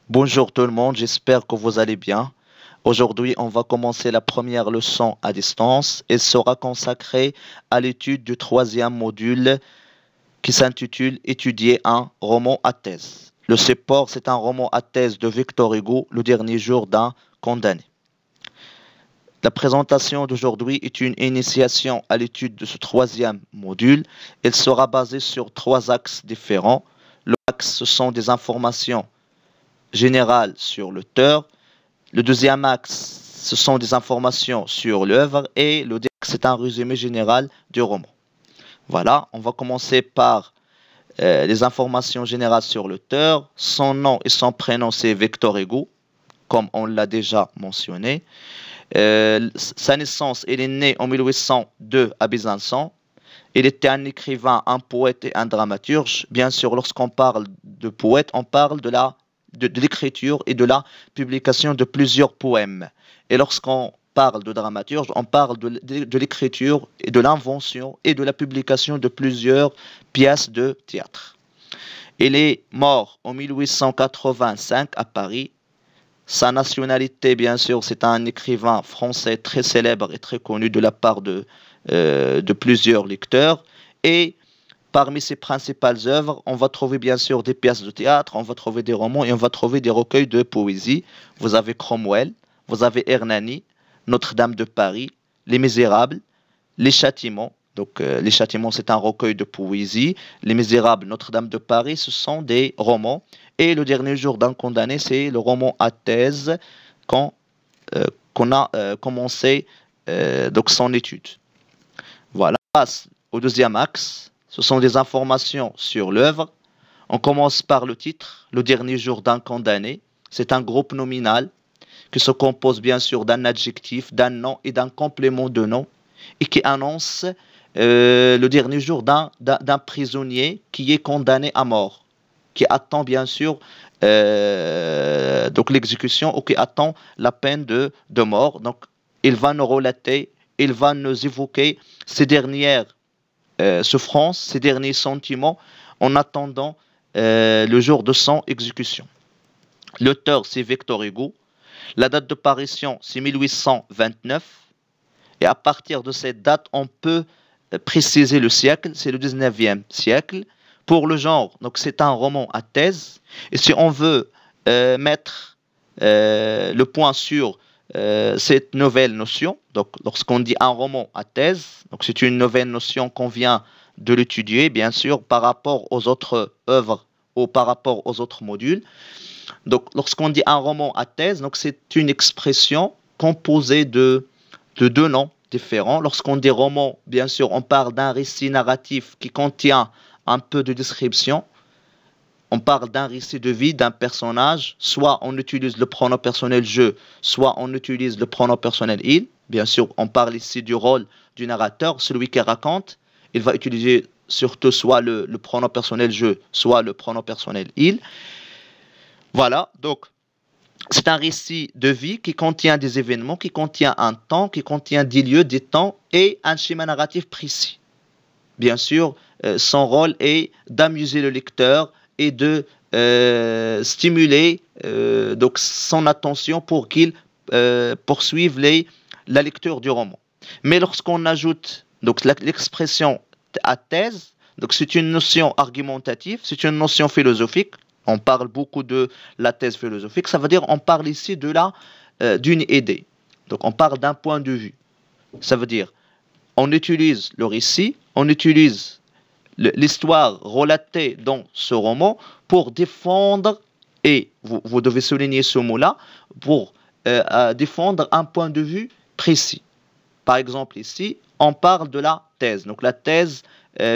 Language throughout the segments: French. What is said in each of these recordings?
Bonjour tout le monde, j'espère que vous allez bien. Aujourd'hui, on va commencer la première leçon à distance. Elle sera consacrée à l'étude du troisième module qui s'intitule Étudier un roman à thèse. Le support, c'est un roman à thèse de Victor Hugo, Le dernier jour d'un condamné. La présentation d'aujourd'hui est une initiation à l'étude de ce troisième module. Elle sera basée sur trois axes différents. L'axe, ce sont des informations générales sur l'auteur. Le deuxième axe, ce sont des informations sur l'œuvre. Et le dernier axe, c'est un résumé général du roman. Voilà, on va commencer par les informations générales sur l'auteur. Son nom et son prénom, c'est Victor Hugo, comme on l'a déjà mentionné. Sa naissance, il est né en 1802 à Besançon. Il était un écrivain, un poète et un dramaturge. Bien sûr, lorsqu'on parle de poète, on parle de l'écriture et de la publication de plusieurs poèmes. Et lorsqu'on parle de dramaturge, on parle de l'écriture et de l'invention et de la publication de plusieurs pièces de théâtre. Il est mort en 1885 à Paris. Sa nationalité, bien sûr, c'est un écrivain français très célèbre et très connu de la part de plusieurs lecteurs. Et parmi ses principales œuvres, on va trouver bien sûr des pièces de théâtre, on va trouver des romans et on va trouver des recueils de poésie. Vous avez Cromwell, vous avez Hernani, Notre-Dame de Paris, Les Misérables, Les Châtiments. Donc, Les Châtiments, c'est un recueil de poésie. Les Misérables, Notre-Dame de Paris, ce sont des romans. Et Le dernier jour d'un condamné, c'est le roman à thèse qu'on a commencé donc son étude. Voilà, on passe au deuxième axe. Ce sont des informations sur l'œuvre. On commence par le titre, Le dernier jour d'un condamné. C'est un groupe nominal qui se compose bien sûr d'un adjectif, d'un nom et d'un complément de nom et qui annonce le dernier jour d'un prisonnier qui est condamné à mort, qui attend bien sûr donc l'exécution ou qui attend la peine de mort. Donc, il va nous relater, il va nous évoquer ces dernières souffrances, ces derniers sentiments en attendant le jour de son exécution. L'auteur, c'est Victor Hugo. La date de parution, c'est 1829. Et à partir de cette date, on peut préciser le siècle, c'est le 19e siècle. Pour le genre, donc c'est un roman à thèse. Et si on veut mettre le point sur cette nouvelle notion, donc lorsqu'on dit un roman à thèse, donc c'est une nouvelle notion qu'on vient de l'étudier, bien sûr, par rapport aux autres œuvres ou par rapport aux autres modules. Donc lorsqu'on dit un roman à thèse, donc c'est une expression composée de deux noms différents. Lorsqu'on dit roman, bien sûr, on parle d'un récit narratif qui contient un peu de description. On parle d'un récit de vie d'un personnage, soit on utilise le pronom personnel je, soit on utilise le pronom personnel il. Bien sûr, on parle ici du rôle du narrateur, celui qui raconte. Il va utiliser surtout soit le pronom personnel je, soit le pronom personnel il. Voilà, donc c'est un récit de vie qui contient des événements, qui contient un temps, qui contient des lieux, des temps et un schéma narratif précis. Bien sûr, son rôle est d'amuser le lecteur et de stimuler donc son attention pour qu'il poursuive la lecture du roman. Mais lorsqu'on ajoute donc l'expression à thèse, donc c'est une notion argumentative, c'est une notion philosophique. On parle beaucoup de la thèse philosophique. Ça veut dire on parle ici d'une idée. Donc on parle d'un point de vue. Ça veut dire on utilise le récit, on utilise l'histoire relatée dans ce roman pour défendre, et vous devez souligner ce mot-là, pour défendre un point de vue précis. Par exemple ici, on parle de la thèse. Donc la thèse,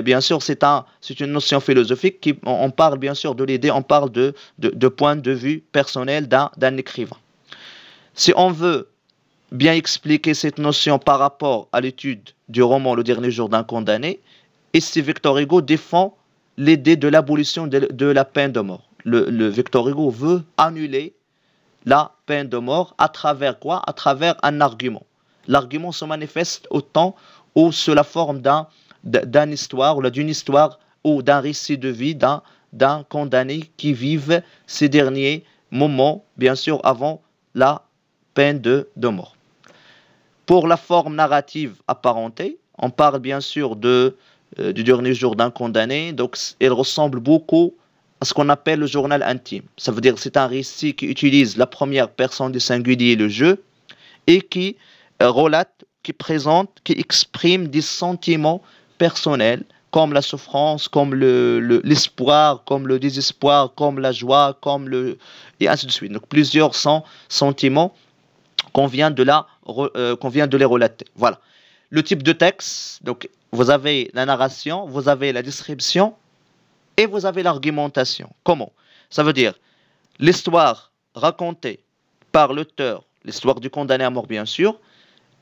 bien sûr, c'est une notion philosophique. On parle bien sûr de l'idée, on parle de point de vue personnel d'un écrivain. Si on veut bien expliquer cette notion par rapport à l'étude du roman Le dernier jour d'un condamné, ici Victor Hugo défend l'idée de l'abolition de la peine de mort. Le Victor Hugo veut annuler la peine de mort à travers quoi? À travers un argument. L'argument se manifeste autant ou sous la forme d'une histoire ou d'un récit de vie d'un condamné qui vive ces derniers moment, bien sûr, avant la peine de mort. Pour la forme narrative apparentée, on parle bien sûr du dernier jour d'un condamné, donc elle ressemble beaucoup à ce qu'on appelle le journal intime. Ça veut dire que c'est un récit qui utilise la première personne du singulier, le je, et qui relate, qui présente, qui exprime des sentiments personnels, comme la souffrance, comme l'espoir, comme le désespoir, comme la joie, et ainsi de suite. Donc plusieurs sentiments qu'on vient de les relater. Voilà. Le type de texte, donc vous avez la narration, vous avez la description et vous avez l'argumentation. Comment? Ça veut dire l'histoire racontée par l'auteur, l'histoire du condamné à mort bien sûr,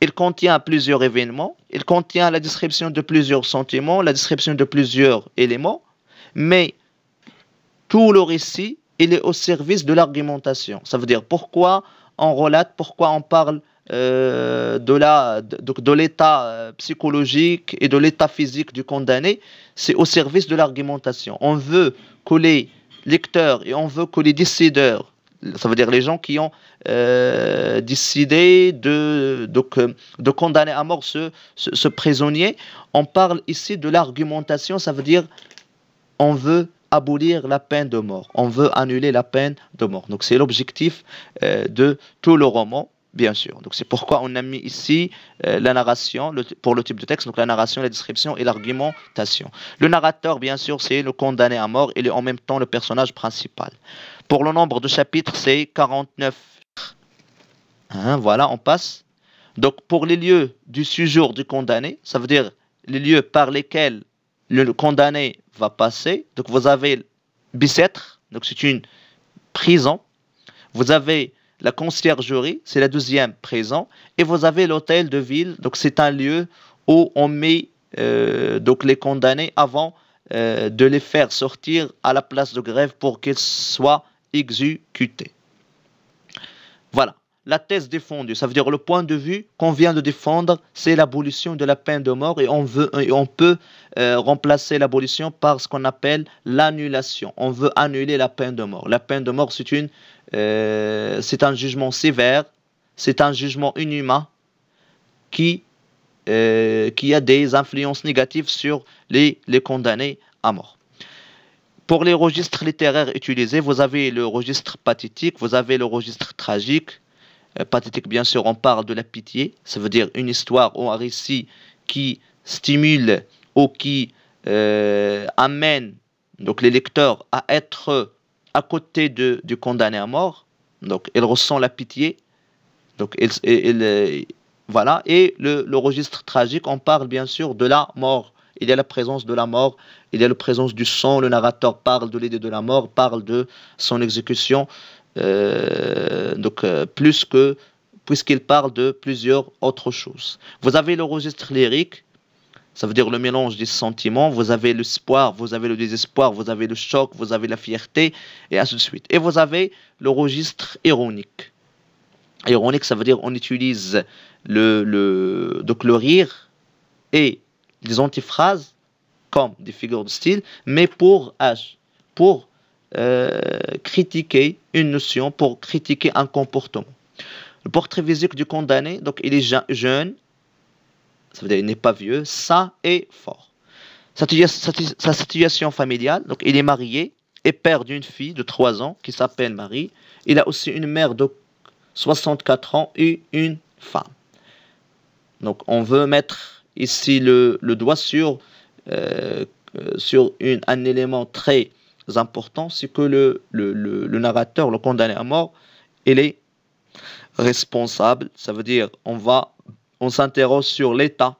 il contient plusieurs événements, il contient la description de plusieurs sentiments, la description de plusieurs éléments, mais tout le récit, il est au service de l'argumentation. Ça veut dire pourquoi on relate, pourquoi on parle de l'état psychologique et de l'état physique du condamné, c'est au service de l'argumentation. On veut que les lecteurs et on veut que les décideurs, ça veut dire les gens qui ont décidé de condamner à mort ce prisonnier, on parle ici de l'argumentation, ça veut dire on veut abolir la peine de mort, on veut annuler la peine de mort. Donc c'est l'objectif de tout le roman, bien sûr. Donc c'est pourquoi on a mis ici la narration pour le type de texte, donc la narration, la description et l'argumentation. Le narrateur, bien sûr, c'est le condamné à mort, il est en même temps le personnage principal. Pour le nombre de chapitres, c'est 49. Voilà, on passe. Donc pour les lieux du séjour du condamné, ça veut dire les lieux par lesquels le condamné va passer. Donc vous avez Bicêtre, donc c'est une prison. Vous avez la conciergerie, c'est la deuxième prison. Et vous avez l'hôtel de ville, donc c'est un lieu où on met donc les condamnés avant de les faire sortir à la place de grève pour qu'ils soient exécutés. Voilà. La thèse défendue, ça veut dire le point de vue qu'on vient de défendre, c'est l'abolition de la peine de mort et on peut remplacer l'abolition par ce qu'on appelle l'annulation. On veut annuler la peine de mort. La peine de mort, c'est un jugement sévère, c'est un jugement inhumain qui a des influences négatives sur les condamnés à mort. Pour les registres littéraires utilisés, vous avez le registre pathétique, vous avez le registre tragique. Pathétique, bien sûr, on parle de la pitié, ça veut dire une histoire ou un récit qui stimule ou qui amène donc les lecteurs à être à côté du condamné à mort. Donc, il ressent la pitié. Donc, voilà. Et le registre tragique, on parle bien sûr de la mort. Il y a la présence de la mort, il y a la présence du sang. Le narrateur parle de l'idée de la mort, parle de son exécution. Puisqu'il parle de plusieurs autres choses. Vous avez le registre lyrique, ça veut dire le mélange des sentiments, vous avez l'espoir, vous avez le désespoir, vous avez le choc, vous avez la fierté, et ainsi de suite. Et vous avez le registre ironique. Ironique, ça veut dire on utilise donc le rire et les antiphrases comme des figures de style, mais pour critiquer une notion, pour critiquer un comportement. Le portrait physique du condamné, donc il est jeune, ça veut dire il n'est pas vieux, sain et fort. Sa situation familiale, donc il est marié et père d'une fille de 3 ans qui s'appelle Marie. Il a aussi une mère de 64 ans et une femme. Donc on veut mettre ici le doigt sur un élément très important, c'est que le narrateur, le condamné à mort, il est responsable. Ça veut dire on s'interroge sur l'état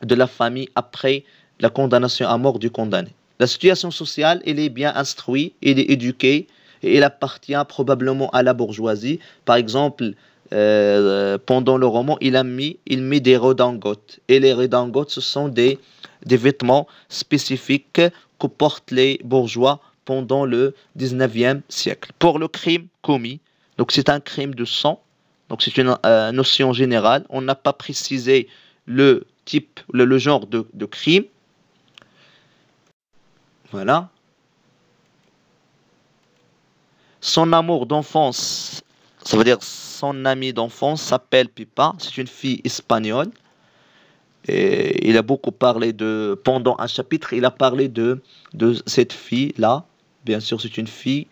de la famille après la condamnation à mort du condamné. La situation sociale, elle est bien instruite, elle est éduquée et elle appartient probablement à la bourgeoisie. Par exemple, pendant le roman, il met des redingotes. Et les redingotes, ce sont des vêtements spécifiques que portent les bourgeois pendant le 19e siècle. Pour le crime commis, donc c'est un crime de sang, donc c'est une notion générale. On n'a pas précisé le type, le genre de crime. Voilà. Son amour d'enfance, ça veut dire son ami d'enfance s'appelle Pipa. C'est une fille espagnole. Et il a beaucoup parlé pendant un chapitre, il a parlé de cette fille-là. Bien sûr, c'est une fille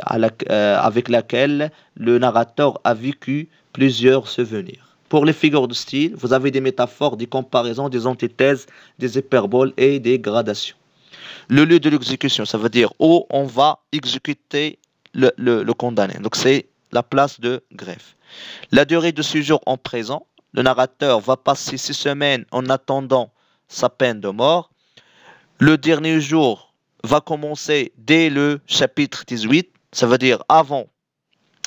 avec laquelle le narrateur a vécu plusieurs souvenirs. Pour les figures de style, vous avez des métaphores, des comparaisons, des antithèses, des hyperboles et des gradations. Le lieu de l'exécution, ça veut dire où on va exécuter le condamné. Donc c'est la place de greffe. La durée de séjour en présent, le narrateur va passer 6 semaines en attendant sa peine de mort. Le dernier jour va commencer dès le chapitre 18, ça veut dire avant,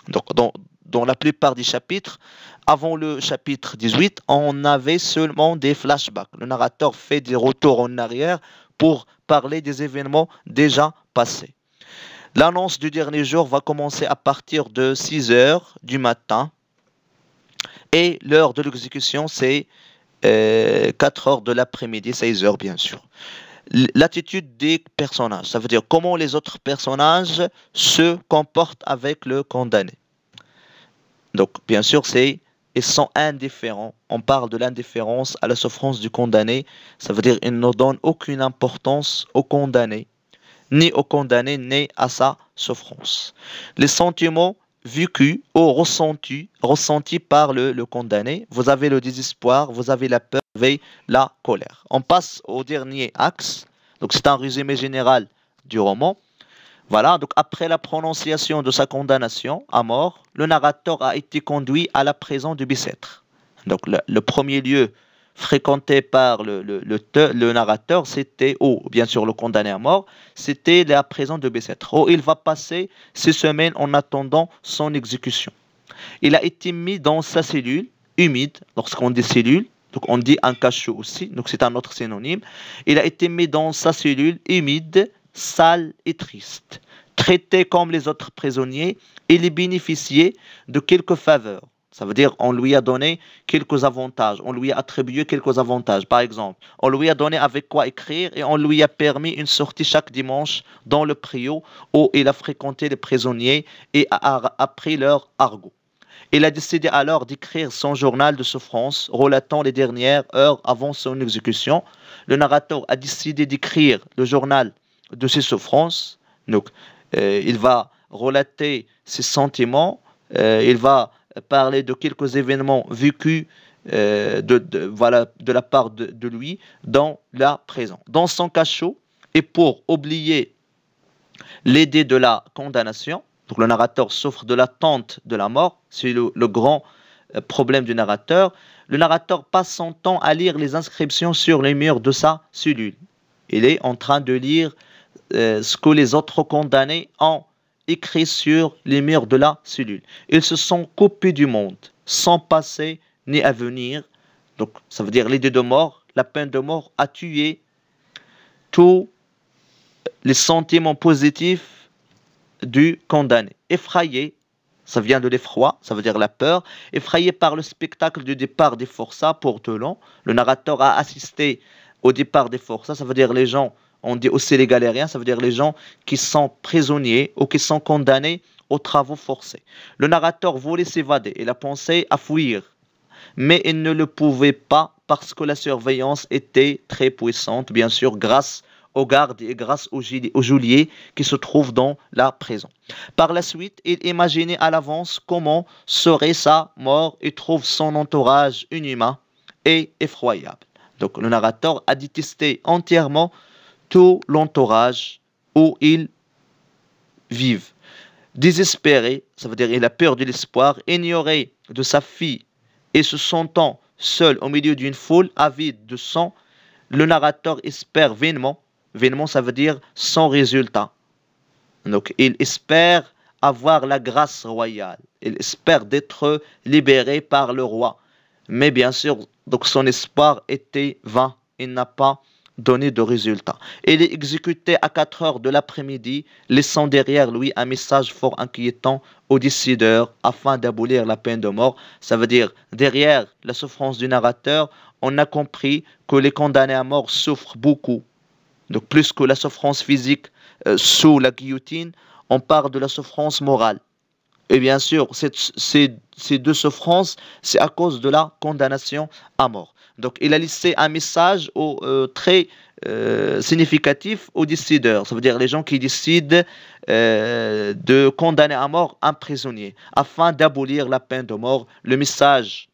donc dans la plupart des chapitres, avant le chapitre 18, on avait seulement des flashbacks. Le narrateur fait des retours en arrière pour parler des événements déjà passés. L'annonce du dernier jour va commencer à partir de 6 heures du matin. Et l'heure de l'exécution, c'est 4 heures de l'après-midi, 16 heures bien sûr. L'attitude des personnages, ça veut dire comment les autres personnages se comportent avec le condamné. Donc bien sûr, ils sont indifférents. On parle de l'indifférence à la souffrance du condamné. Ça veut dire qu'ils ne donnent aucune importance au condamné, ni au condamné, ni à sa souffrance. Les sentiments vécu ou ressenti par le condamné. Vous avez le désespoir, vous avez la peur, vous avez la colère. On passe au dernier axe. Donc c'est un résumé général du roman. Voilà, donc après la prononciation de sa condamnation à mort, le narrateur a été conduit à la prison de Bicêtre. Donc le premier lieu fréquenté par le narrateur, c'était, ou bien sûr le condamné à mort, c'était la prison de Bicêtre, où il va passer 6 semaines en attendant son exécution. Il a été mis dans sa cellule humide, lorsqu'on dit cellule, donc on dit un cachot aussi, donc c'est un autre synonyme. Il a été mis dans sa cellule humide, sale et triste. Traité comme les autres prisonniers, il y bénéficiait de quelques faveurs. Ça veut dire on lui a donné quelques avantages, on lui a attribué quelques avantages. Par exemple, on lui a donné avec quoi écrire et on lui a permis une sortie chaque dimanche dans le préau où il a fréquenté les prisonniers et a appris leur argot. Il a décidé alors d'écrire son journal de souffrance relatant les dernières heures avant son exécution. Le narrateur a décidé d'écrire le journal de ses souffrances. Donc, il va relater ses sentiments, il va parler de quelques événements vécus de la part de lui dans la prison. Dans son cachot, et pour oublier l'idée de la condamnation, donc le narrateur souffre de l'attente de la mort, c'est le grand problème du narrateur. Le narrateur passe son temps à lire les inscriptions sur les murs de sa cellule. Il est en train de lire ce que les autres condamnés ont écrit sur les murs de la cellule. Ils se sont coupés du monde, sans passé ni avenir. Donc, ça veut dire l'idée de mort, la peine de mort a tué tous les sentiments positifs du condamné. Effrayé, ça vient de l'effroi, ça veut dire la peur. Effrayé par le spectacle du départ des forçats pour Toulon, le narrateur a assisté au départ des forçats, ça veut dire les gens, on dit aussi les galériens, ça veut dire les gens qui sont prisonniers ou qui sont condamnés aux travaux forcés. Le narrateur voulait s'évader, il a pensé à fuir, mais il ne le pouvait pas parce que la surveillance était très puissante, bien sûr, grâce aux gardes et grâce aux geôliers qui se trouvent dans la prison. Par la suite, il imaginait à l'avance comment serait sa mort et trouve son entourage inhumain et effroyable. Donc le narrateur a détesté entièrement tout l'entourage où ils vivent. Désespéré, ça veut dire il a peur de l'espoir, ignoré de sa fille et se sentant seul au milieu d'une foule avide de sang, le narrateur espère vainement, vainement ça veut dire sans résultat. Donc il espère avoir la grâce royale, il espère d'être libéré par le roi. Mais bien sûr, donc son espoir était vain, il n'a pas donné de résultat. Il est exécuté à 4 heures de l'après-midi, laissant derrière lui un message fort inquiétant aux décideurs afin d'abolir la peine de mort. Ça veut dire, derrière la souffrance du narrateur, on a compris que les condamnés à mort souffrent beaucoup. Donc plus que la souffrance physique sous la guillotine, on parle de la souffrance morale. Et bien sûr, ces deux souffrances, c'est à cause de la condamnation à mort. Donc, il a laissé un message très significatif aux décideurs. Ça veut dire les gens qui décident de condamner à mort un prisonnier afin d'abolir la peine de mort. Le message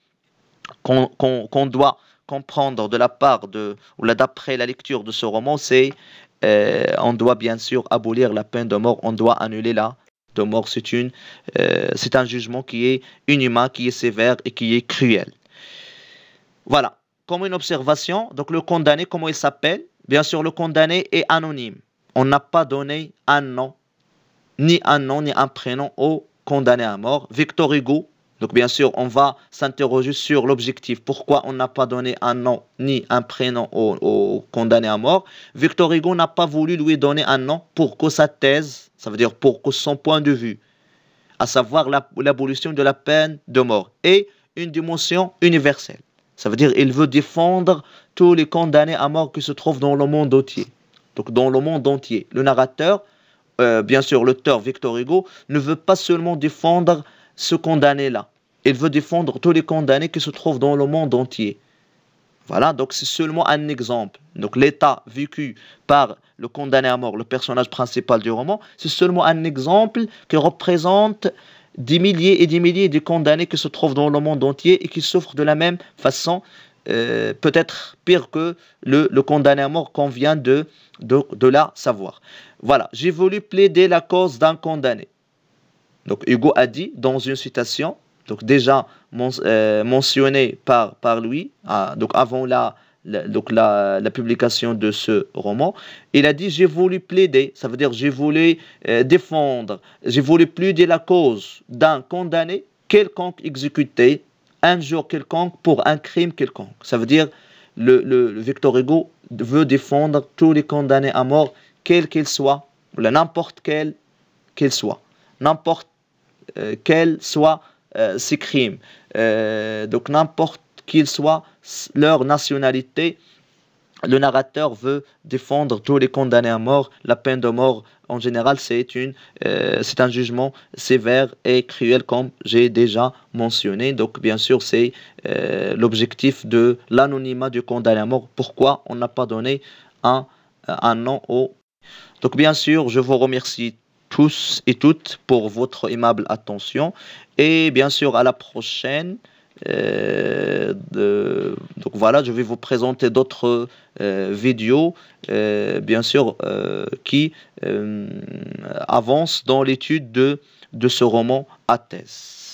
qu'on doit comprendre de la part ou d'après la lecture de ce roman, c'est on doit bien sûr abolir la peine de mort, on doit annuler la de mort. C'est un jugement qui est inhumain, qui est sévère et qui est cruel. Voilà, comme une observation, donc le condamné, comment il s'appelle? Bien sûr, le condamné est anonyme. On n'a pas donné un nom, ni un prénom au condamné à mort. Victor Hugo. Donc bien sûr, on va s'interroger sur l'objectif. Pourquoi on n'a pas donné un nom ni un prénom au condamné à mort? Victor Hugo n'a pas voulu lui donner un nom pour que sa thèse, ça veut dire pour que son point de vue, à savoir l'abolition de la peine de mort, ait une dimension universelle. Ça veut dire qu'il veut défendre tous les condamnés à mort qui se trouvent dans le monde entier. Donc dans le monde entier. Le narrateur, bien sûr l'auteur Victor Hugo, ne veut pas seulement défendre ce condamné-là. Il veut défendre tous les condamnés qui se trouvent dans le monde entier. Voilà, donc c'est seulement un exemple. Donc l'état vécu par le condamné à mort, le personnage principal du roman, c'est seulement un exemple qui représente des milliers et des milliers de condamnés qui se trouvent dans le monde entier et qui souffrent de la même façon, peut-être pire que le condamné à mort qu'on vient de la savoir. Voilà, j'ai voulu plaider la cause d'un condamné. Donc Hugo a dit dans une citation, donc déjà mentionné par lui, donc avant la publication de ce roman, il a dit: j'ai voulu plaider, ça veut dire j'ai voulu défendre, j'ai voulu plaider la cause d'un condamné quelconque exécuté un jour quelconque pour un crime quelconque. Ça veut dire le Victor Hugo veut défendre tous les condamnés à mort, quels qu'ils soient, n'importe quel qu'ils soient, n'importe quels soient ces crimes, donc n'importe qu'ils soient leur nationalité, le narrateur veut défendre tous les condamnés à mort. La peine de mort, en général, c'est un jugement sévère et cruel, comme j'ai déjà mentionné. Donc, bien sûr, c'est l'objectif de l'anonymat du condamné à mort. Pourquoi on n'a pas donné un nom au... Donc, bien sûr, je vous remercie tous et toutes pour votre aimable attention. Et bien sûr, à la prochaine. Donc voilà, je vais vous présenter d'autres vidéos, bien sûr, qui avancent dans l'étude de ce roman à thèse.